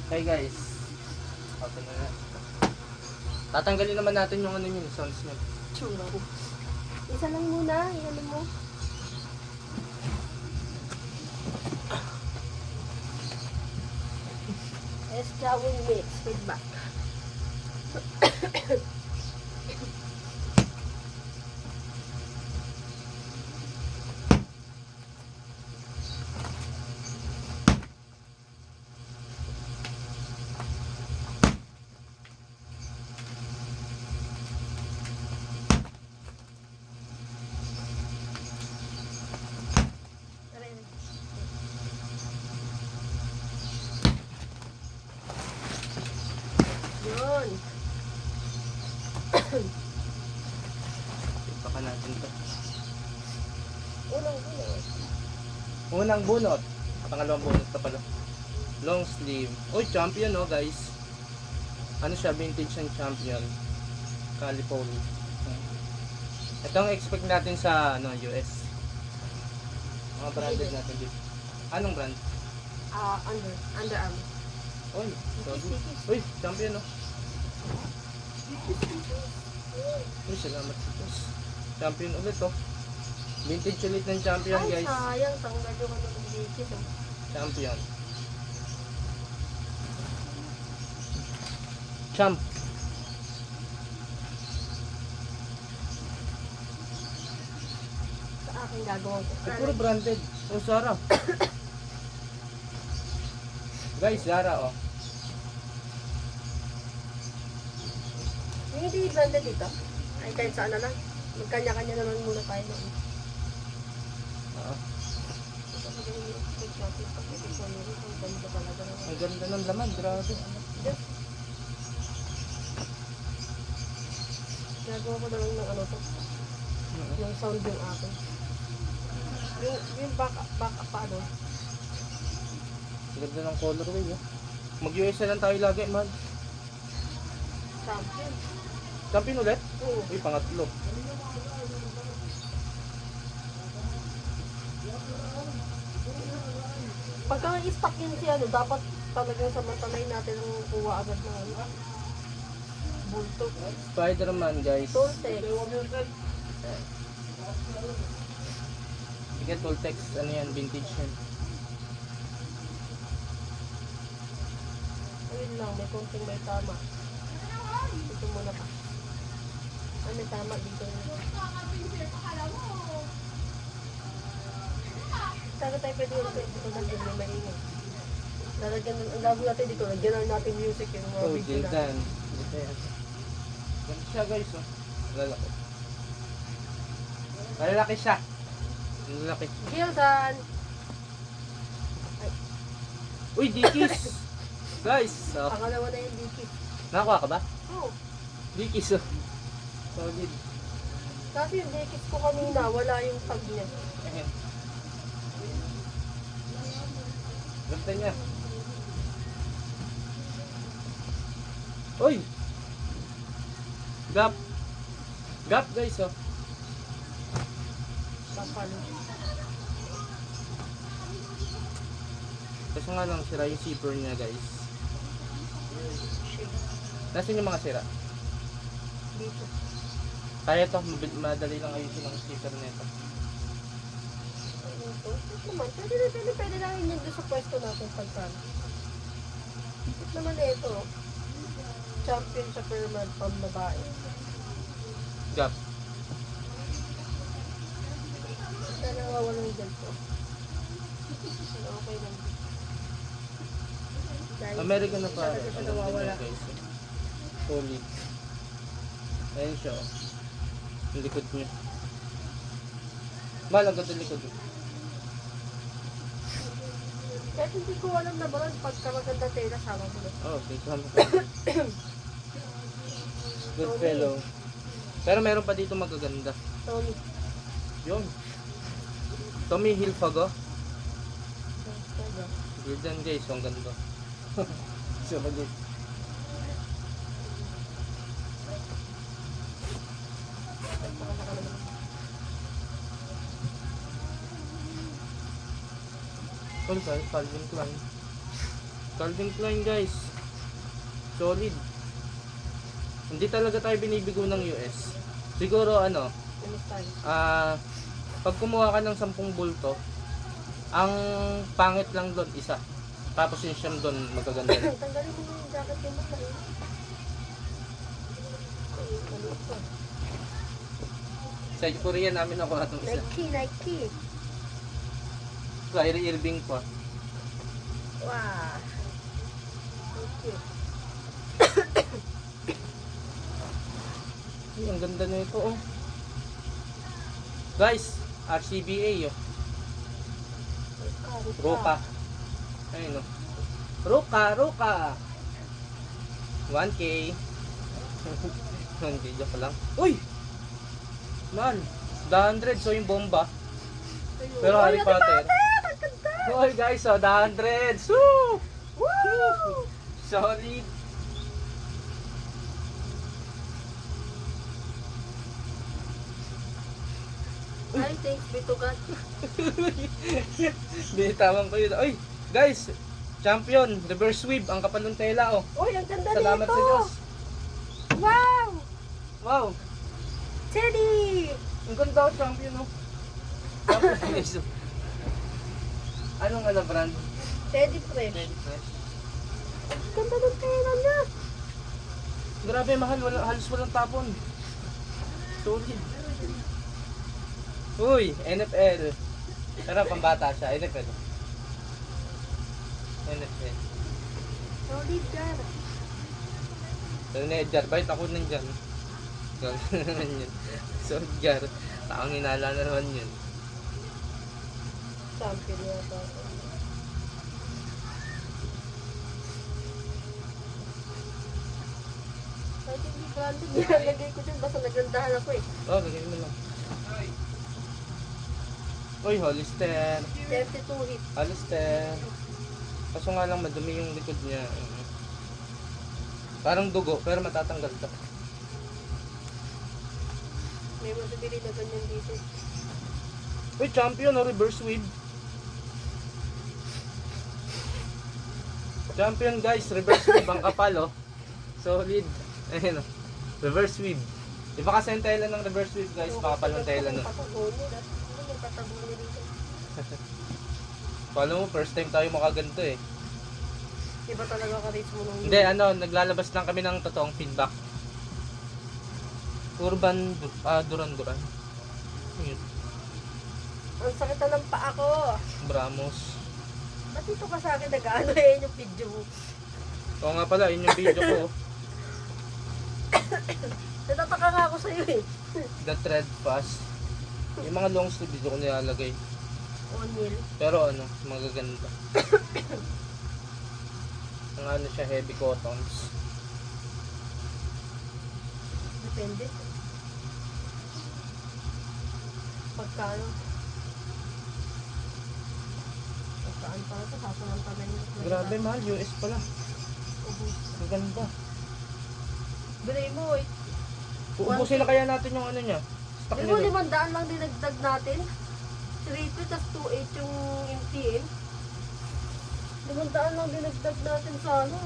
Okay guys. Okay na yan. Tatanggalin naman natin yung ano yun, sounds nyo. Chunga ko. Isa lang muna, iyan mo. Gawing mix, feedback. Yun. Baka natin to. Unang bunot. Unang bunot. Pangalawang bunot na pala. Long sleeve. Uy, champion no guys. Ano siya, vintage and champion. California. Ito ang expect natin sa ano, US. Mga branded natin dito. Anong brand? Under Armour. Uy, sorry. Uy, champion no. Uy, salamat sa Diyos. Champion ulit oh. Vintage ulit ng champion Ay, guys. sayang. Tanggal yung ano ng dikit. Oh. Champion. Champ. Sa akin gagawin ko. Puro branded. Oh, Zara. Guys, Zara oh. Yung hindi blended dito, ay kahit saan na lang. Magkanya-kanya naman muna tayo noon. Oo. Ang ganda talaga naman. Ang ganda ng laman, grabe. Just, nagawa ko na lang ng ano to. Yung sound yung akin. Yung back pa ano. Ang ganda ng colorway oh. Mag-US na lang tayo lagi, man. Champion. Champion ulit? Oo. Uy, pangatlo. Pagka i-stock yun si ano, dapat talagang samantalay natin ang kuha agad ng ano. Bulto. Spider-Man, guys. Toltex. Sige, Toltex. Ano yan? Vintage yan. Ayun lang, may konting may tama. Dito muna pa. Ay, may tama dito. Sana tayo pwede yung dito lagyan may maingay. Lalagyan, ang gagawin natin dito, lagyan na natin music yung mga Oh, video natin. Jildan. Ganda siya, guys, oh. Lalaki. Lalaki siya. Lalaki. Jildan! Uy, Dickies! Guys, oh. Pangalawa na yung dikit. Nakakuha ka ba? Oo. Dickies, oh. Solid. Kasi yung dikit ko kanina, wala yung tag niya. Ayan. Ganda niya. Uy! Gap! Gap, guys, oh. Kapal. Kasi nga lang sira yung zipper niya, guys. Nasaan yung mga sira? Dito. Kaya to, madali lang ayusin ang zipper nito. Ito naman, pwede lang yun doon sa pwesto natin pagkano. Ito naman ito. Champion sa Perman, pambabae. Gap. Basta nawawalang dyan po. Pero okay lang. Dahil American na hindi pare. talaga siya Ang ganda nawawala. niya, guys. Solid. Ayan siya, oh. Yung likod niya. Mahal, ang ganda yung likod. Kahit hindi ko alam na ba, pagka maganda tela, sama ko na. Oh, okay. Sama ka. Good fellow. Pero meron pa dito magaganda. Tommy. Yun. Tommy Hilfiger. Jordan, guys. Ang ganda. So, guys. Calvin Klein. Calvin Klein guys. Solid. Hindi talaga tayo binibigo ng US. Siguro ano, Ano style? pag kumuha ka ng 10 bulto, ang pangit lang doon isa. Tapos yung siyam doon magaganda na. Tanggalin mo yung jacket yung mga eh. Ay, maliit pa. Sa Korea namin ako natong isa. Nike. Kyrie Irving pa. Wow. Thank you. Ay, ang ganda na ito oh. Guys, RCBA oh. Roka. Ayun oh. Roka. 1K. 1K, joke lang. Uy! Man, 100 so yung bomba. Ayun. Pero Harry Ay, Potter. Ang ganda! Hoy guys, oh, 100. Woo! Woo! Solid. Ay, thanks be to God. Binitawan ko yun. Oy, guys, champion, reverse sweep, ang kapal ng tela oh. Uy, ang ganda Salamat nito! sa Diyos. Wow! Wow, Teddy! ang ganda oh, champion oh. Champion guys. Anong ano brand? Teddy Fresh. Very fresh. Ang ganda ng tela niya. Grabe, mahal, halos walang tapon. Solid. Uy, NFL. Pero pambata siya, NFL. NFL. Solid yan. So, Nedjar, bait ako nandyan. Gagawin naman yun. So, Jar, taong hinala na naman yun. Champion yata. Kahit hindi branded, nilalagay ko dyan. Basta nagandahan ako eh. Oh, gagawin mo lang. Uy, Hollister. 32 hit. Hollister. Kaso nga lang madumi yung likod niya. Parang dugo, pero matatanggal to. May masabili na ganyan dito. Uy, champion o reverse sweep. Champion guys, reverse sweep ang kapal oh. Solid. Ayun oh. Reverse sweep. Iba kasi yung tela ng reverse sweep guys, pakapal ng tela nun. Yung patabo niya dito. Paano mo, first time tayo makaganto eh. Iba talaga ka-rates mo nung... Hindi, ano, naglalabas lang kami ng totoong feedback. Urban, Duran. Yun. Ang sakit na ng paa ko. Bramos. Ba't dito ka sa akin nag-ano eh yung video mo? Oo nga pala, yun yung video ko. Natataka nga ako sa'yo eh. The Thread Fast. Yung mga long sleeve video ko nilalagay. O'Neal. Pero ano, magaganda. Ang ano siya, heavy cottons. Depende. Pagkano? Pagkaan pala ito, sasunod pa rin. Grabe mahal, US pala. Ubus. Ang ganda. Bilay mo eh. Uubusin na kaya natin yung ano niya. Stock Di mo nila. 500 lang dinagdag natin. 3.2 tas 2.8 yung MTN. 500 lang dinagdag natin sa ano.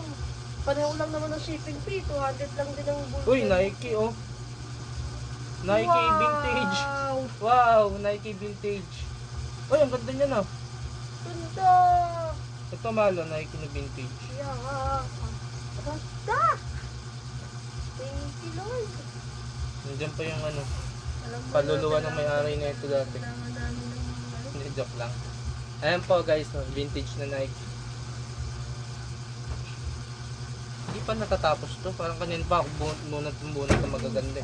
Pareho lang naman ang shipping fee. 200 lang din ang bulto. Uy, Nike oh. Nike Wow! vintage. Wow, Nike vintage. Uy, ang ganda niya na. Ganda! Ito malo, Nike na vintage. Yeah! Ganda! Thank you, Lord. Nandiyan pa yung ano, Alam mo paluluwa na, ng may-ari na ito dati. kailangan namin ng ano. Hindi, joke lang. Ayan po guys, no, vintage na Nike. Hindi pa natatapos to. Parang kanina pa ako bunot na magaganda.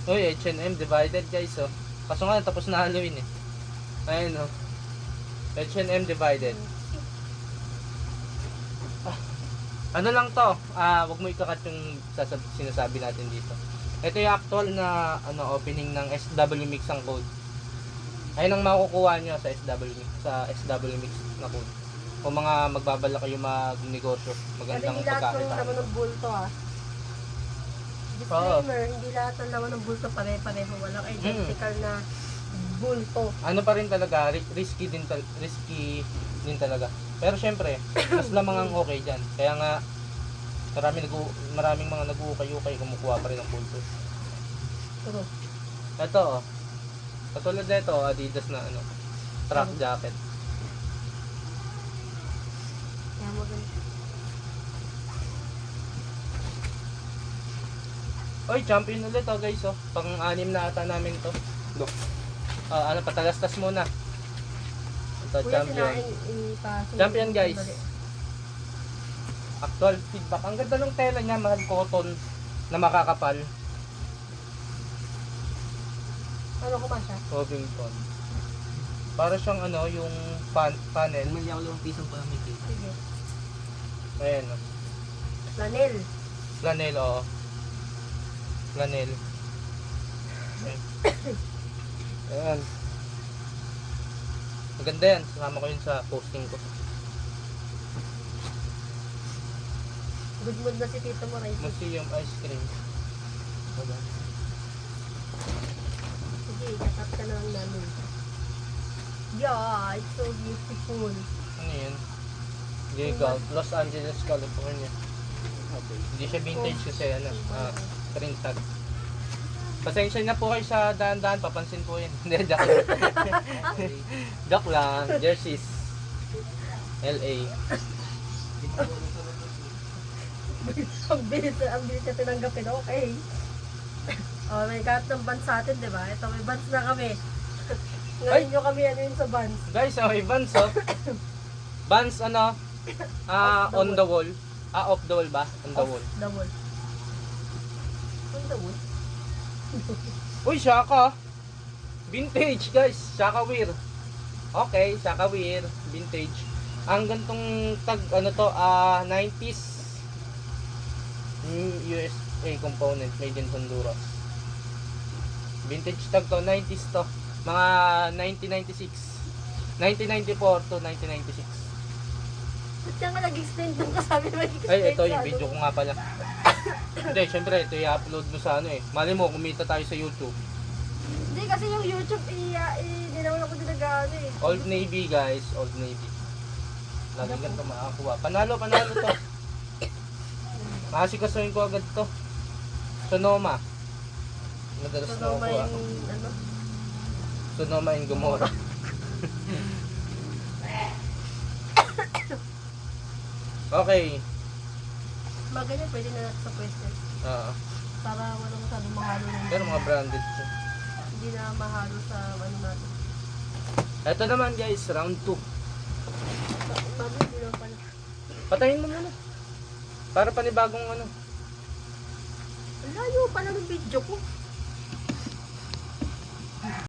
Uy, H&M divided guys oh. Kaso nga tapos na Halloween eh. Ayun oh. H&M divided. Ano lang to? Wag mo ikakat yung sinasabi natin dito. Ito yung actual na opening ng SW Mix ang code. Ayun ang makukuha nyo sa SW Mix na code. Kung mga magbabalak kayo magnegosyo, magandang Hindi lahat ng pagkakita. laman ng bulto ah. Disclaimer, hindi lahat ng laman ng bulto pare-pareho. Walang identical na bulto. Ano pa rin talaga, risky din talaga. Pero syempre, mas lamang ang okay dyan. Kaya nga, maraming mga nag-uukay-ukay kumukuha pa rin ng pulso. Ito. Ito, oh. Katulad na ito, Adidas na ano, track jacket. Kaya maganda. Oy, champion ulit oh guys oh. Pang-anim na ata namin to. Look. Ano, patalastas muna. Ito, Kuya, champion. Champion, guys. Actual feedback. Ang ganda ng tela niya, mahal cotton na makakapal. Ano kumasya? Covington. Para siyang ano, yung panel. Mali ako 5 piso pa may cake. Sige. Ayan oh. Flanel. Flanel oh. Flanel. Ayan. Maganda yan. Sasama ko yun sa posting ko. Good mood na si Tito mo, Rice. Museum ice cream. Sige, kakat ka na lang namin. Yeah, it's so beautiful. Ano yun? Legal. Los Angeles, California. Okay. Hindi siya vintage kasi ano, print tag. Pasensya na po kayo sa daan-daan, papansin po yun. Hindi, joke lang. Joke lang. Jerseys. LA. ang bilis na tinanggapin. Okay. Oh, may kahit ng bands sa atin, di ba? Ito, may bands na kami. Ngayon nyo kami ano yun sa bands. Guys, may Vans oh. Vans ano? On the wall. Off the wall ba? On the wall. The wall. On the wall? Uy, Shaka. Vintage guys. Shaka wear. Okay, Shaka wear. Vintage. Ang gantong tag, ano to, 90s. USA component made in Honduras. Vintage tag to, 90s to. Mga 1996. 1994 to 1996. Ba't ka nga nag-extend doon ka sabi mag-extend Ay, ito sa yung ano? video ko nga pala. Hindi, syempre, ito i-upload mo sa ano eh. Mali mo, kumita tayo sa YouTube. Hindi, kasi yung YouTube, hindi naman ako dinag-ano eh. Old Navy guys, Old Navy. Lagi ganito makakuha. Panalo to. Makasikasuhin ko agad to. Sonoma. Madalas So, na ako may, ano, Sonoma and Gomorrah. Okay. mga ganyan, pwede na natin sa pwesto. Para walang masyadong mahalo ng Pero mga branded siya. hindi na mahalo sa ano natin. Ito naman guys, round 2. Bago, hindi naman pala. Patayin mo muna. Para panibagong ano. Ang layo pala ng video ko.